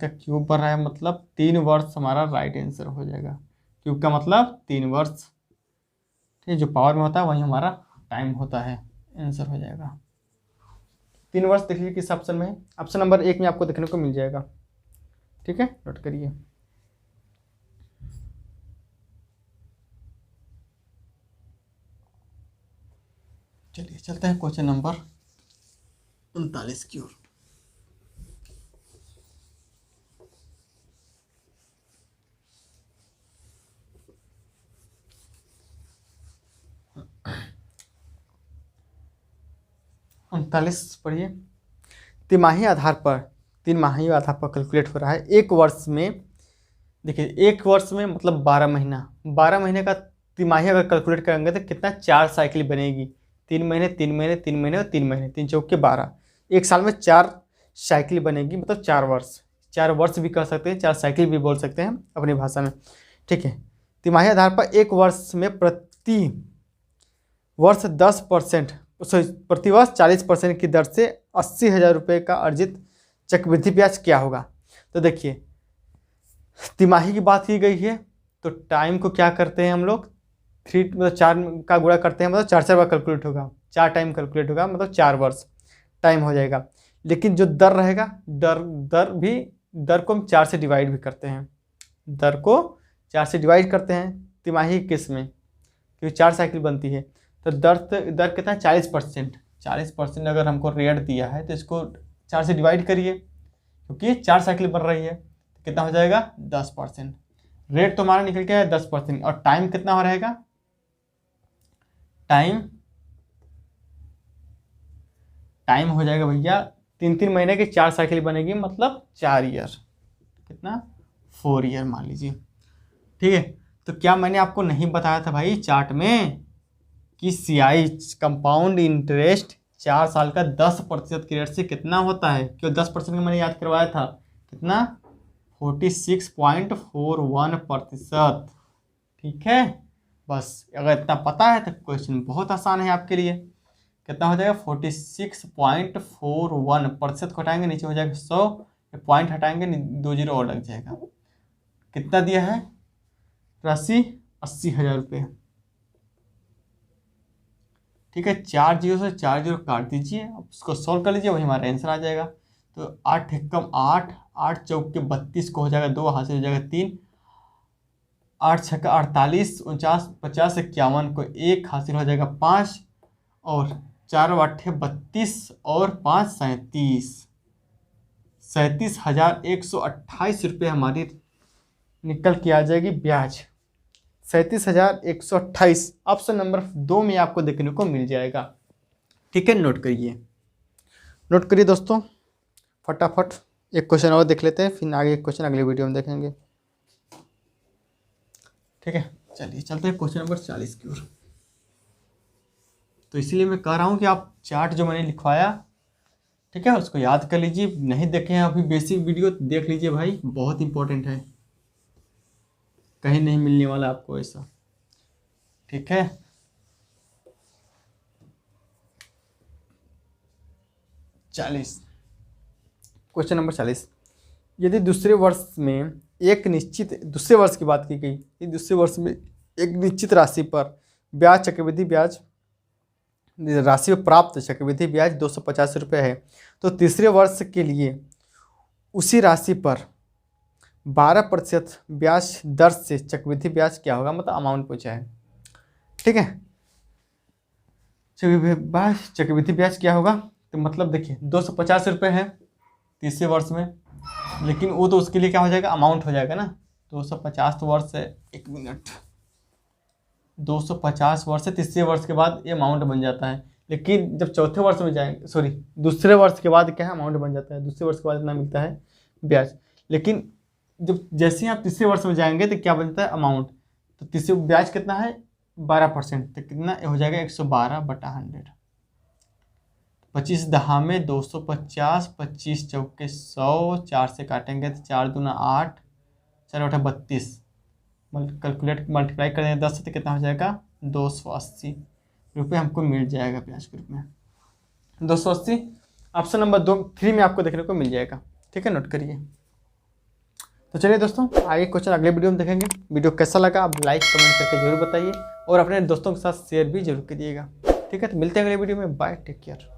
क्यूब बन रहा है, मतलब 3 वर्ष हमारा राइट आंसर हो जाएगा। क्यूब का मतलब 3 वर्ष, ठीक, जो पावर में होता है वही हमारा टाइम होता है, आंसर हो जाएगा 3 वर्ष। देख लीजिए किस ऑप्शन में है, ऑप्शन नंबर 1 में आपको देखने को मिल जाएगा। ठीक है, नोट करिए। चलिए चलते हैं क्वेश्चन नंबर 39 की ओर। पढ़िए। तिमाही आधार पर 3 माही आधार पर कैलकुलेट हो रहा है। एक वर्ष में, देखिए एक वर्ष में मतलब 12 महीना, 12 महीने का तिमाही अगर कैलकुलेट करेंगे तो कितना 4 साइकिल बनेगी। 3 महीने 3 महीने 3 महीने और 3 महीने, 3 चौके 12, एक साल में 4 साइकिल बनेगी, मतलब 4 वर्ष। 4 वर्ष भी कह सकते हैं, 4 साइकिल भी बोल सकते हैं अपनी भाषा में। ठीक है, तिमाही आधार पर एक वर्ष में प्रति वर्ष 10% प्रतिवर्ष 40% की दर से 80,000 रुपये का अर्जित चक्रवृद्धि ब्याज क्या होगा। तो देखिए तिमाही की बात की गई है, तो टाइम को क्या करते हैं हम लोग 3 मतलब 4 का गुणा करते हैं, मतलब 4 बार कैलकुलेट होगा, 4 टाइम कैलकुलेट होगा, मतलब 4 वर्ष टाइम हो जाएगा। लेकिन जो दर रहेगा, दर को हम 4 से डिवाइड भी करते हैं, दर को 4 से डिवाइड करते हैं तिमाही किस में, क्योंकि 4 साइकिल बनती है। तो दर कितना है 40%। 40% अगर हमको रेट दिया है तो इसको 4 से डिवाइड करिए, क्योंकि 4 साइकिल बन रही है, तो कितना हो जाएगा 10%। रेट तो हमारा निकल के आया 10%। और टाइम कितना हो रहेगा, टाइम हो जाएगा भैया 3-3 महीने की 4 साइकिल बनेगी, मतलब 4 ईयर, कितना 4 ईयर मान लीजिए। ठीक है, तो क्या मैंने आपको नहीं बताया था भाई चार्ट में कि CI कंपाउंड इंटरेस्ट 4 साल का 10% की रेट से कितना होता है, क्यों 10% का मैंने याद करवाया था, कितना 46.41%। ठीक है, बस अगर इतना पता है तो क्वेश्चन बहुत आसान है आपके लिए। कितना हो जाएगा 46.41%, को हटाएंगे नीचे हो जाएगा 100, पॉइंट हटाएंगे 2 जीरो और लग जाएगा। कितना दिया है राशि 80,000 रुपये। ठीक है, 4 जीरो से 4 जीरो काट दीजिए, उसको सॉल्व कर लीजिए, वही हमारा आंसर आ जाएगा। तो 8 एकम 8, 8 चौक के 32 को हो जाएगा 2, हाथ से हो जाएगा 3, 8 छक्का 48, 49, 50, 51 को 1 हासिल हो जाएगा 5, और 4 8 32 और 5 37, 37,128 रुपये हमारी निकल के आ जाएगी ब्याज। 37,128 ऑप्शन नंबर 2 में आपको देखने को मिल जाएगा। ठीक है, नोट करिए दोस्तों फटाफट। एक क्वेश्चन और देख लेते हैं, फिर आगे एक क्वेश्चन अगले वीडियो में देखेंगे। ठीक है, चलिए चलते हैं क्वेश्चन नंबर 40 की ओर। तो इसीलिए मैं कह रहा हूँ कि आप चार्ट जो मैंने लिखवाया, ठीक है, उसको याद कर लीजिए। नहीं देखे हैं अभी बेसिक वीडियो, देख लीजिए भाई, बहुत इंपॉर्टेंट है, कहीं नहीं मिलने वाला आपको ऐसा। ठीक है, क्वेश्चन नंबर 40। यदि दूसरे वर्ष में एक निश्चित, दूसरे वर्ष की बात की गई, यदि दूसरे वर्ष में एक निश्चित राशि पर ब्याज चक्रवृद्धि ब्याज राशि पर प्राप्त चक्रवृद्धि ब्याज 250 रुपये है, तो तीसरे वर्ष के लिए उसी राशि पर 12% ब्याज दर से चक्रवृद्धि ब्याज क्या होगा, मतलब अमाउंट पूछा है। ठीक है, चक्रवृद्धि ब्याज क्या होगा, तो मतलब देखिए 250 रुपये है तीसरे वर्ष में, लेकिन वो तो उसके लिए क्या हो जाएगा, अमाउंट हो जाएगा ना। 250 वर्ष है, 1 मिनट, 250 वर्ष से तीसरे वर्ष के बाद ये अमाउंट बन जाता है। लेकिन जब चौथे वर्ष में जाएंगे, सॉरी दूसरे वर्ष के बाद क्या है, अमाउंट बन जाता है। दूसरे वर्ष के बाद इतना मिलता है ब्याज। लेकिन जब जैसे ही आप तीसरे वर्ष में जाएंगे तो क्या बनता है, अमाउंट। तो तीसरे ब्याज कितना है, 12%, तो कितना हो जाएगा 112/100। 25 दहा में 250, 25 चौके 100, 4 से काटेंगे तो 4 दूना 8, 4 8 32, मल्टीप्लाई कर देंगे 10 से तो कितना हो जाएगा, 280 रुपये हमको मिल जाएगा ब्याज के रूप में। 280 ऑप्शन नंबर 3 में आपको देखने को मिल जाएगा। ठीक है, नोट करिए। तो चलिए दोस्तों, आगे क्वेश्चन अगले वीडियो में देखेंगे। वीडियो कैसा लगा आप लाइक कमेंट करके जरूर बताइए और अपने दोस्तों के साथ शेयर भी जरूर करिएगा। ठीक है, तो मिलते हैं अगले वीडियो में। Bye, take care.